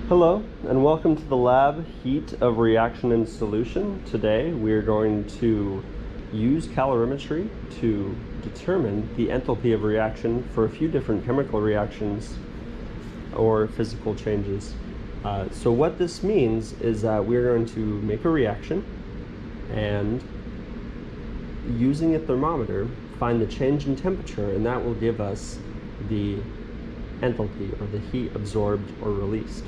Hello and welcome to the lab Heat of Reaction and Solution. Today we are going to use calorimetry to determine the enthalpy of reaction for a few different chemical reactions or physical changes. So what this means is that we're going to make a reaction and using a thermometer find the change in temperature, and that will give us the enthalpy or the heat absorbed or released.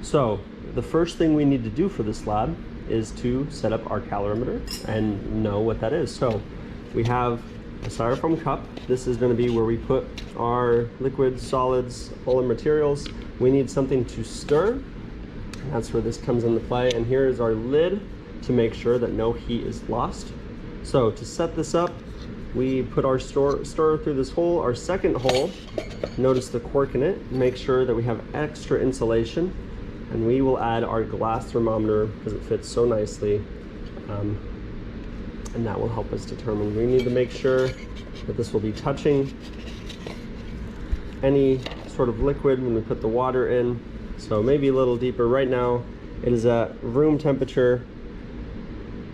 So the first thing we need to do for this lab is to set up our calorimeter and know what that is. So we have a styrofoam cup. This is going to be where we put our liquids, solids, all our materials. We need something to stir, and that's where this comes into play. And here is our lid to make sure that no heat is lost. So to set this up, we put our stirrer through this hole. Our second hole, notice the cork in it. Make sure that we have extra insulation. And we will add our glass thermometer because it fits so nicely, and that will help us determine. We need to make sure that this will be touching any sort of liquid when we put the water in, so maybe a little deeper. Right now it is at room temperature.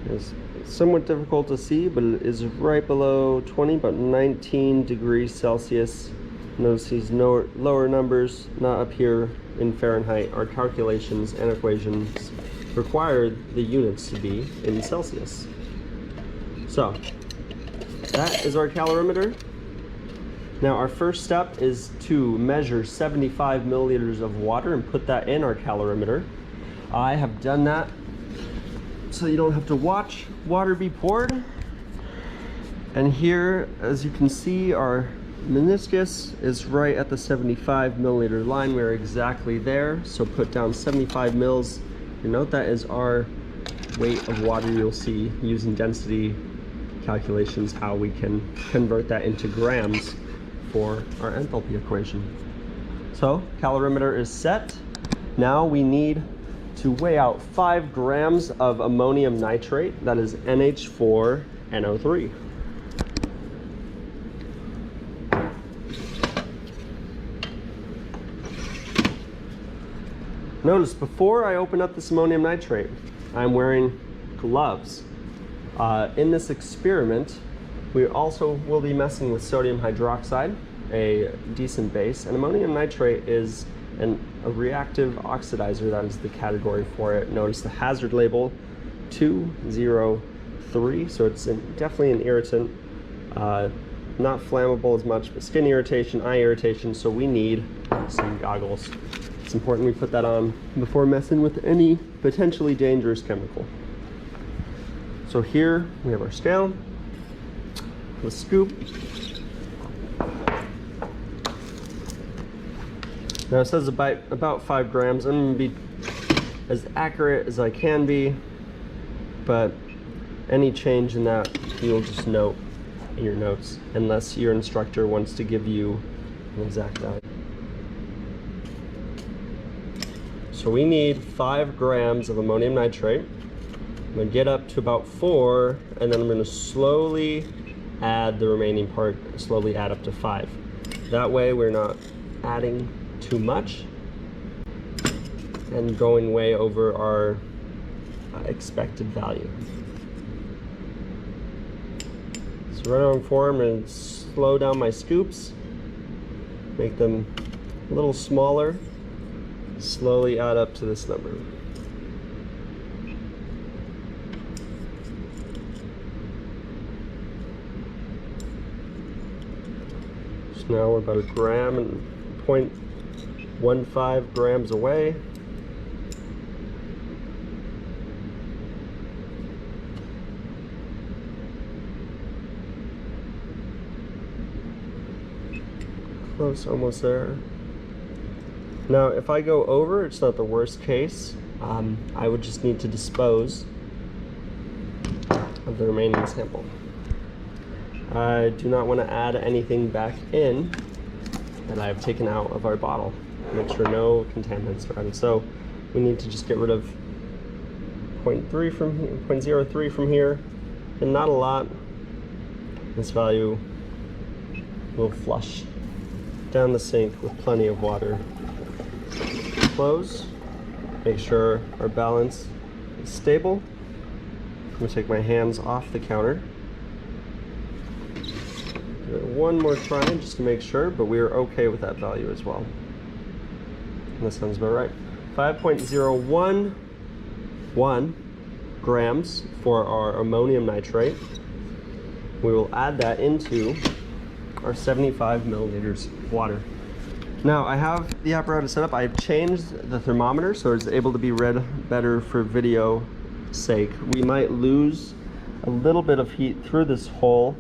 It's somewhat difficult to see, but it is right below 20, about 19 degrees Celsius. Notice these lower numbers, not up here in Fahrenheit. Our calculations and equations require the units to be in Celsius. So that is our calorimeter. Now our first step is to measure 75 milliliters of water and put that in our calorimeter. I have done that so you don't have to watch water be poured. And here, as you can see, our meniscus is right at the 75 milliliter line. We're exactly there, so put down 75 mils. You note that is our weight of water. You'll see using density calculations how we can convert that into grams for our enthalpy equation. So calorimeter is set. Now we need to weigh out 5 grams of ammonium nitrate, that is NH4NO3. Notice before I open up this ammonium nitrate, I'm wearing gloves. In this experiment, we also will be messing with sodium hydroxide, a decent base, and ammonium nitrate is a reactive oxidizer. That is the category for it. Notice the hazard label 203, so it's definitely an irritant. Not flammable as much, but skin irritation, eye irritation, so we need some goggles. It's important we put that on before messing with any potentially dangerous chemical. So here we have our scale, the scoop. Now it says about 5 grams. I'm going to be as accurate as I can be, but any change in that you'll just note in your notes, unless your instructor wants to give you an exact value. So we need 5 grams of ammonium nitrate. I'm going to get up to about 4, and then I'm going to slowly add the remaining part, slowly add up to 5. That way we're not adding too much and going way over our expected value. So right on 4, I'm going to slow down my scoops, make them a little smaller. Slowly add up to this number. So now we're about a gram and 0.15 grams away. Close, almost there. Now, if I go over, it's not the worst case. I would just need to dispose of the remaining sample. I do not want to add anything back in that I have taken out of our bottle. Make sure no contaminants are added. So we need to just get rid of 0.3 from here, 0.03 from here, and not a lot. This value will flush down the sink with plenty of water. Close. Make sure our balance is stable. I'm gonna take my hands off the counter. Give it one more try just to make sure, but we are okay with that value as well. And that sounds about right. 5.011 grams for our ammonium nitrate. We will add that into our 75 milliliters of water. Now I have the apparatus set up. I've changed the thermometer so it's able to be read better for video sake. We might lose a little bit of heat through this hole,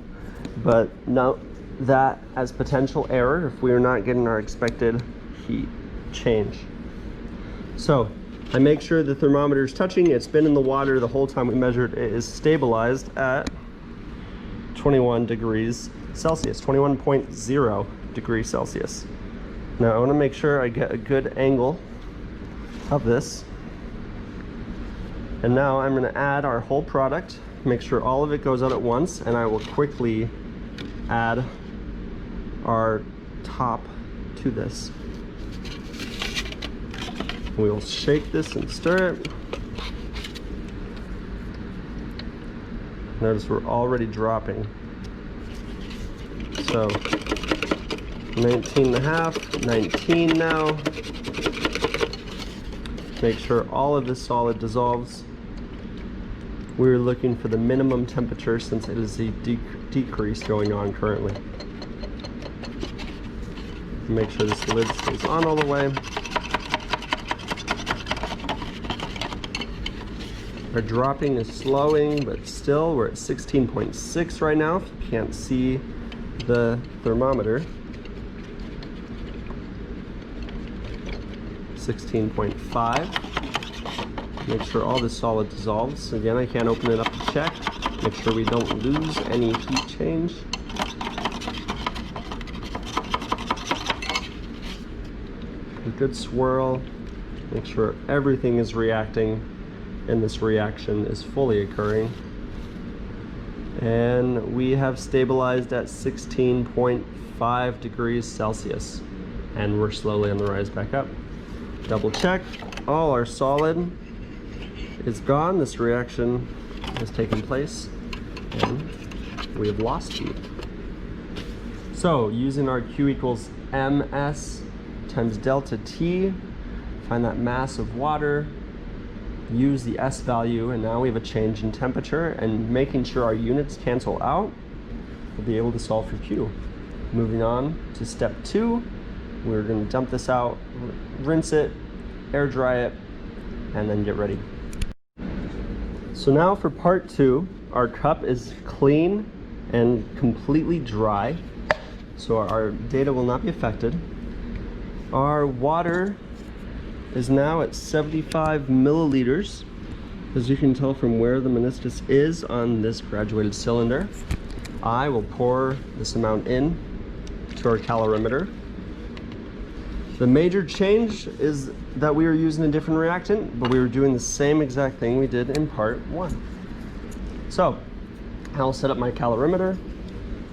but note that as potential error if we are not getting our expected heat change. So I make sure the thermometer is touching. It's been in the water the whole time we measured. It is stabilized at 21 degrees Celsius, 21.0 degrees Celsius. Now I want to make sure I get a good angle of this. And now I'm going to add our whole product, make sure all of it goes out at once, and I will quickly add our top to this. We'll shake this and stir it. Notice we're already dropping. So 19.5, 19 now. Make sure all of this solid dissolves. We're looking for the minimum temperature since it is a decrease going on currently. Make sure this lid stays on all the way. Our dropping is slowing, but still we're at 16.6 right now if you can't see the thermometer. 16.5. Make sure all this solid dissolves. Again, I can't open it up to check. Make sure we don't lose any heat change. A good swirl. Make sure everything is reacting and this reaction is fully occurring. And we have stabilized at 16.5 degrees Celsius. And we're slowly on the rise back up. Double check, all our solid is gone. This reaction has taken place and we have lost heat. So using our Q equals ms times delta T, find that mass of water, use the S value, and now we have a change in temperature, and making sure our units cancel out, we'll be able to solve for Q. Moving on to step 2, we're going to dump this out, rinse it, air dry it, and then get ready. So now for part 2, our cup is clean and completely dry, so our data will not be affected. Our water is now at 75 milliliters, as you can tell from where the meniscus is on this graduated cylinder. I will pour this amount in to our calorimeter. The major change is that we are using a different reactant, but we were doing the same exact thing we did in part 1. So I'll set up my calorimeter.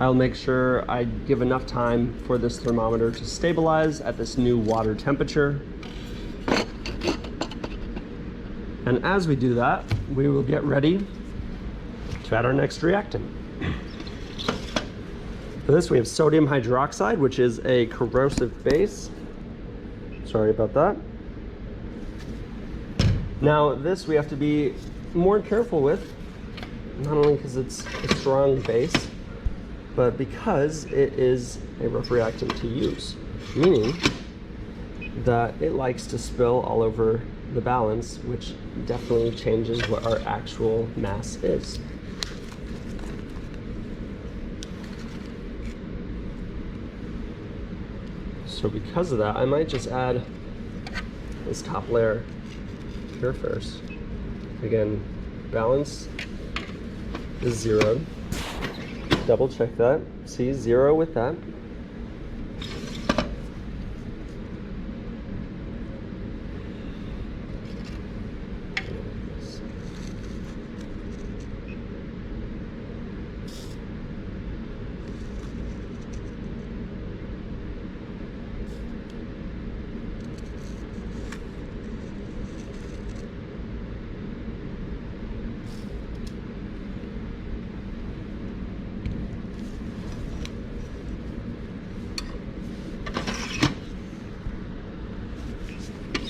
I'll make sure I give enough time for this thermometer to stabilize at this new water temperature. And as we do that, we will get ready to add our next reactant. For this, we have sodium hydroxide, which is a corrosive base. Sorry about that. Now, this we have to be more careful with, not only because it's a strong base, but because it is a rough reactant to use, meaning that it likes to spill all over the balance, which definitely changes what our actual mass is. So because of that, I might just add this top layer here first. Again, balance is zeroed. Double check that. See, 0 with that.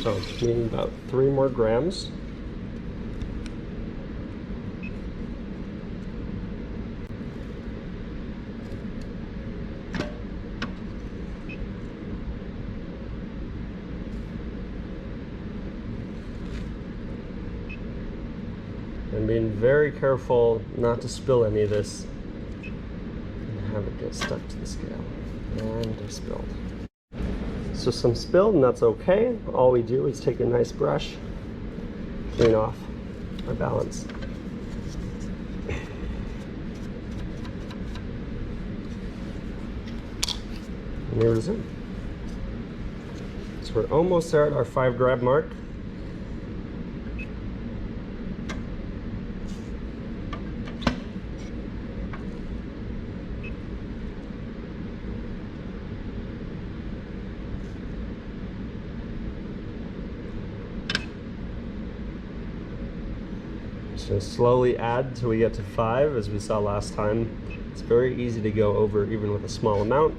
So needing about 3 more grams. And being very careful not to spill any of this and have it get stuck to the scale. And I spilled. So some spilled, and that's okay. All we do is take a nice brush, clean off our balance. And we resume. So we're almost there at our 5 grab mark. So slowly add till we get to 5, as we saw last time. It's very easy to go over even with a small amount.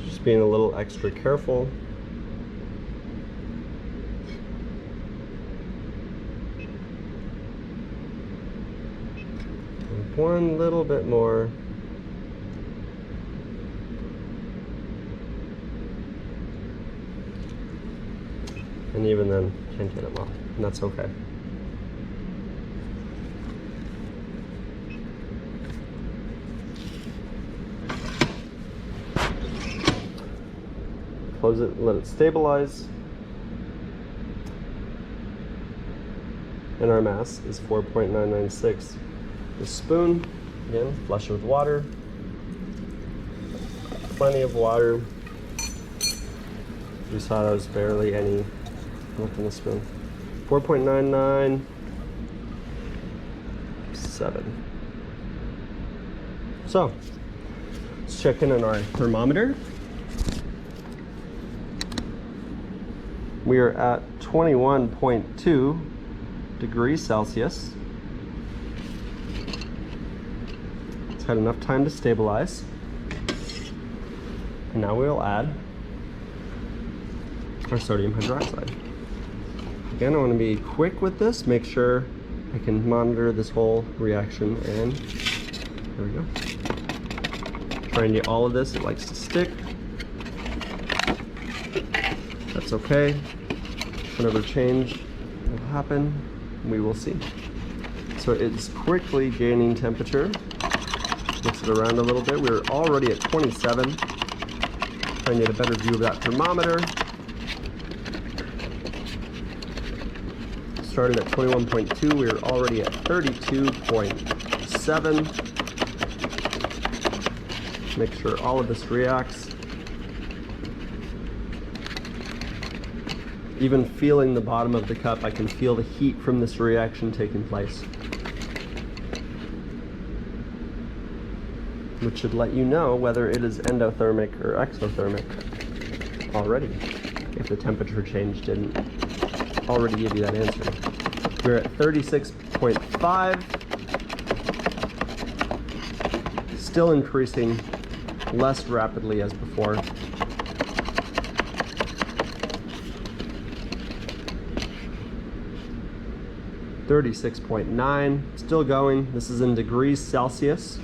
Just being a little extra careful. And one little bit more. And even then, can't get it well, and that's okay. Close it, let it stabilize. And our mass is 4.996. The spoon, again, flush it with water. Plenty of water. We saw there was barely any. Look in the spoon. 4.997. So, let's check in on our thermometer. We are at 21.2 degrees Celsius. It's had enough time to stabilize. And now we'll add our sodium hydroxide. Again, I want to be quick with this, make sure I can monitor this whole reaction, and there we go. Try and get all of this, it likes to stick. That's okay. Whenever change will happen, we will see. So it's quickly gaining temperature. Mix it around a little bit. We're already at 27. Try and get a better view of that thermometer. Started at 21.2, we are already at 32.7. Make sure all of this reacts. Even feeling the bottom of the cup, I can feel the heat from this reaction taking place, which should let you know whether it is endothermic or exothermic already, if the temperature change didn't already give you that answer. We're at 36.5, still increasing less rapidly as before. $36.9, still going. This is in degrees Celsius.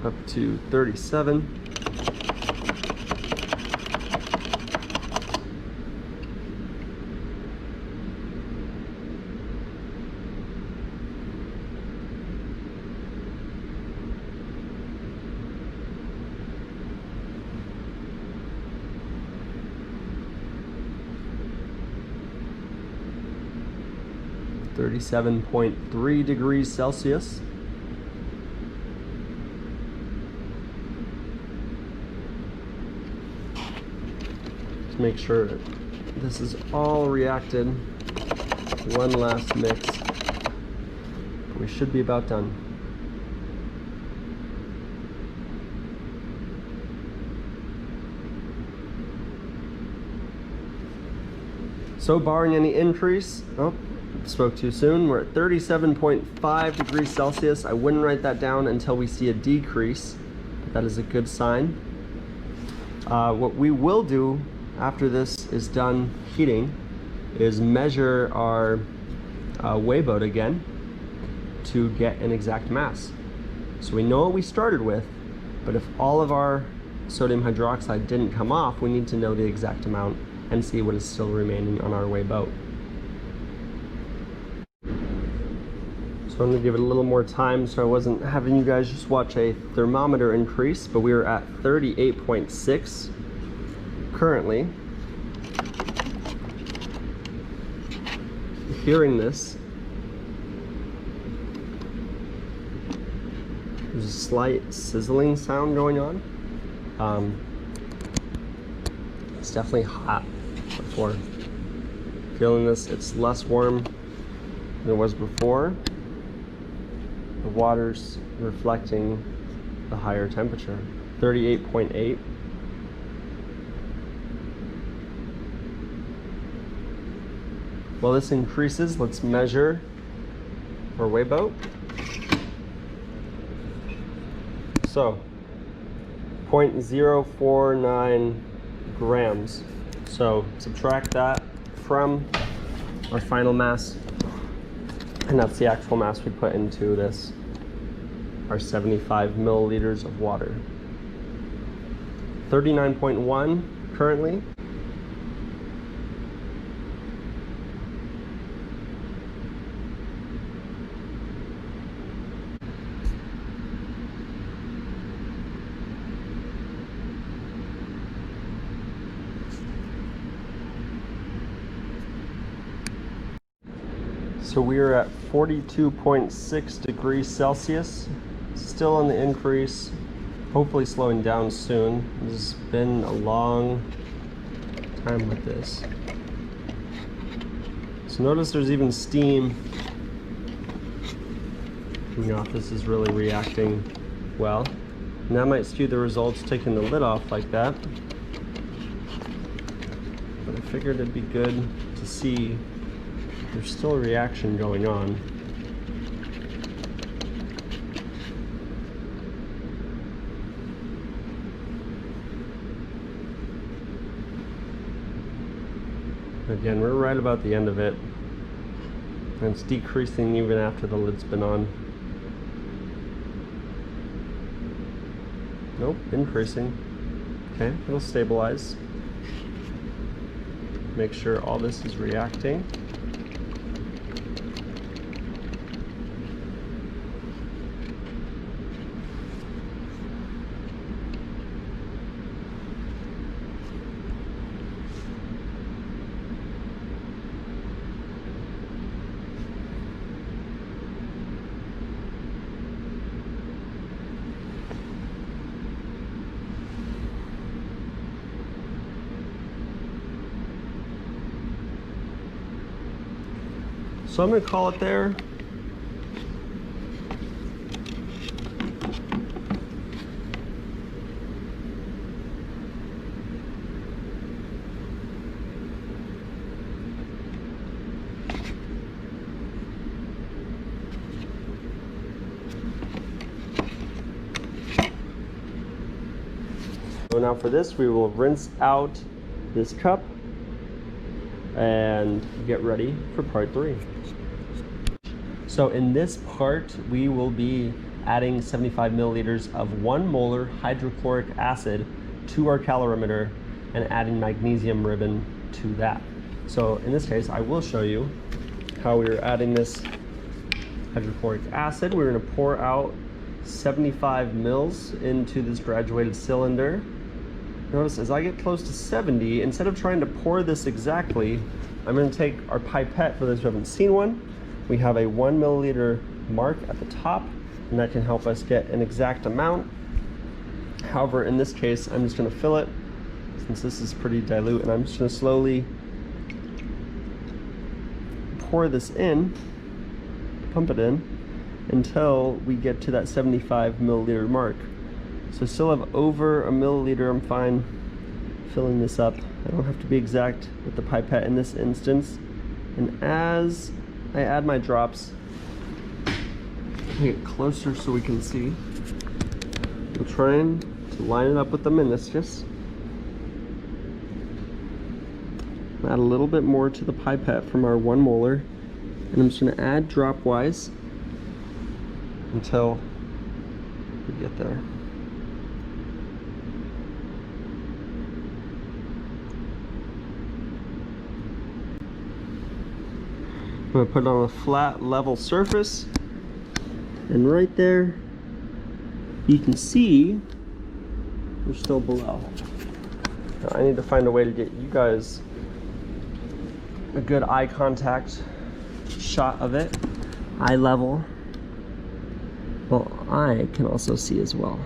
Up to 37. $37.3 degrees Celsius. Just make sure that this is all reacted. One last mix. We should be about done. So barring any increase, Spoke too soon. We're at 37.5 degrees Celsius. I wouldn't write that down until we see a decrease, but that is a good sign. What we will do after this is done heating is measure our weigh boat again to get an exact mass. So we know what we started with, but if all of our sodium hydroxide didn't come off, we need to know the exact amount and see what is still remaining on our weigh boat. So I'm gonna give it a little more time so I wasn't having you guys just watch a thermometer increase, but we are at 38.6 currently. Hearing this, there's a slight sizzling sound going on. It's definitely hot before. Feeling this, it's less warm than it was before. The water's reflecting the higher temperature, 38.8. While this increases, let's measure our weigh boat. So, 0.049 grams. So subtract that from our final mass, and that's the actual mass we put into this, our 75 milliliters of water. 39.1 currently. So we are at 42.6 degrees Celsius, still on the increase, hopefully slowing down soon. This has been a long time with this. So notice there's even steam coming off. This is really reacting well. And that might skew the results taking the lid off like that. But I figured it'd be good to see there's still a reaction going on. Again, we're right about the end of it. And it's decreasing even after the lid's been on. Nope, increasing. Okay, it'll stabilize. Make sure all this is reacting. So I'm going to call it there. So now for this, we will rinse out this cup and get ready for part 3. So in this part, we will be adding 75 milliliters of 1 molar hydrochloric acid to our calorimeter and adding magnesium ribbon to that. So in this case, I will show you how we are adding this hydrochloric acid. We're going to pour out 75 mils into this graduated cylinder. Notice as I get close to 70, instead of trying to pour this exactly, I'm going to take our pipette. For those who haven't seen one, we have a 1 milliliter mark at the top, and that can help us get an exact amount. However, in this case, I'm just going to fill it, since this is pretty dilute, and I'm just going to slowly pour this in, pump it in, until we get to that 75 milliliter mark. So I still have over a milliliter. I'm fine filling this up. I don't have to be exact with the pipette in this instance. And as I add my drops. Get closer so we can see. I'm trying to line it up with the meniscus. Add a little bit more to the pipette from our 1 molar, and I'm just going to add drop-wise until we get there. I'm going to put it on a flat, level surface, and right there, you can see we're still below. Now, I need to find a way to get you guys a good eye contact shot of it, eye level. Well, I can also see as well.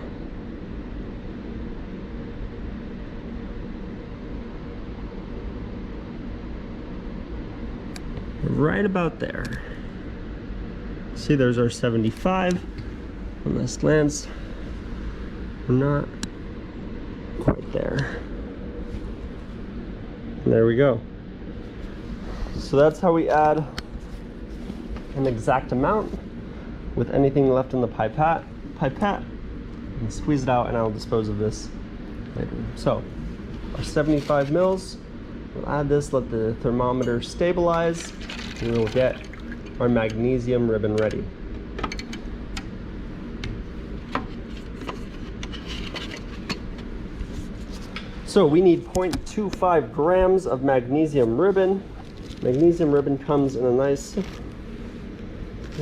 Right about there. See, there's our 75. When this lands, we're not quite there. And there we go. So that's how we add an exact amount with anything left in the pipette, and squeeze it out, and I'll dispose of this later. So our 75 mils, we'll add this, let the thermometer stabilize, and we'll get our magnesium ribbon ready. So we need 0.25 grams of magnesium ribbon. Magnesium ribbon comes in a nice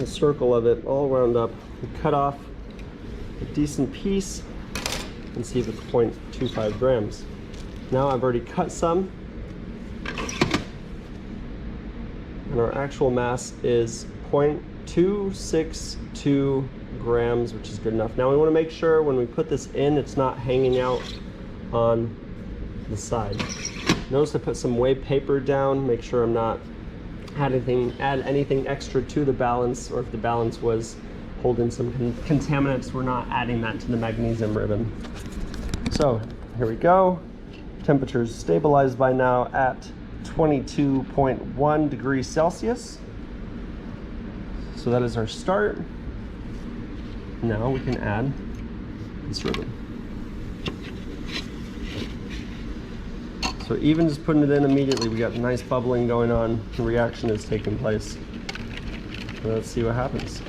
circle of it all wound up. We cut off a decent piece and see if it's 0.25 grams. Now I've already cut some, and our actual mass is 0.262 grams, which is good enough. Now we want to make sure when we put this in, it's not hanging out on the side. Notice I put some whey paper down, make sure I'm not add anything extra to the balance, or if the balance was holding some contaminants, we're not adding that to the magnesium ribbon. So here we go. Temperature's stabilized by now at 22.1 degrees Celsius. So that is our start. Now we can add this ribbon. So even just putting it in immediately, we got nice bubbling going on. The reaction is taking place. So let's see what happens.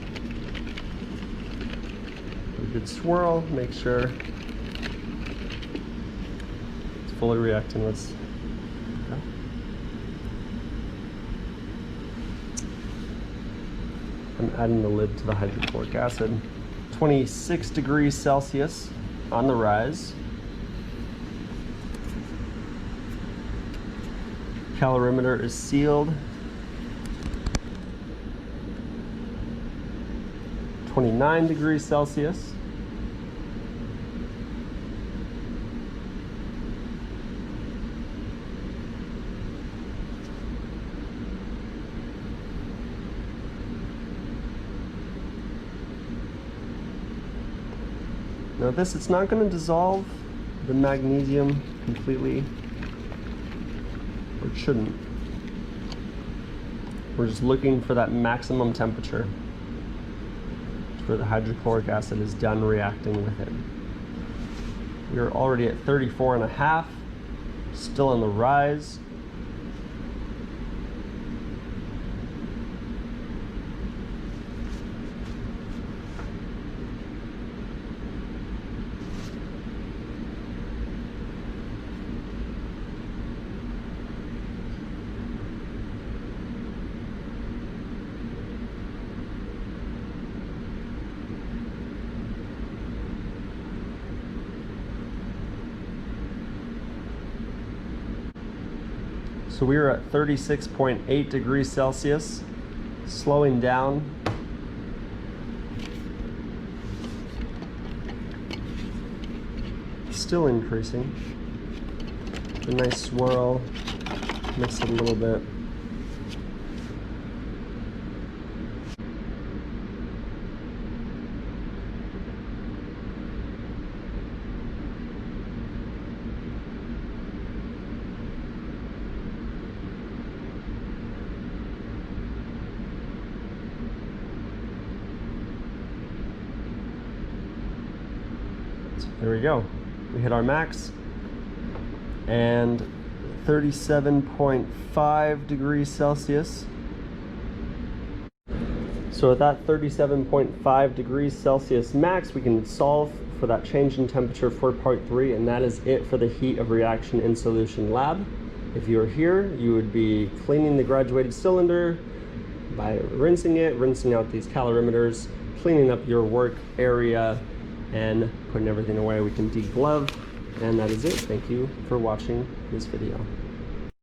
A good swirl, make sure it's fully reacting. Okay. I'm adding the lid to the hydrochloric acid. 26 degrees Celsius on the rise. Calorimeter is sealed. 29 degrees Celsius. Now this, it's not going to dissolve the magnesium completely. Or it shouldn't. We're just looking for that maximum temperature where the hydrochloric acid is done reacting with it. We are already at 34.5, still on the rise. So we are at 36.8 degrees Celsius, slowing down. Still increasing. A nice swirl, mix it a little bit. There we go. We hit our max, and 37.5 degrees Celsius. So at that 37.5 degrees Celsius max, we can solve for that change in temperature for part 3, and that is it for the heat of reaction in solution lab. If you were here, you would be cleaning the graduated cylinder by rinsing it, rinsing out these calorimeters, cleaning up your work area, and putting everything away. We can deglove, and that is it. Thank you for watching this video.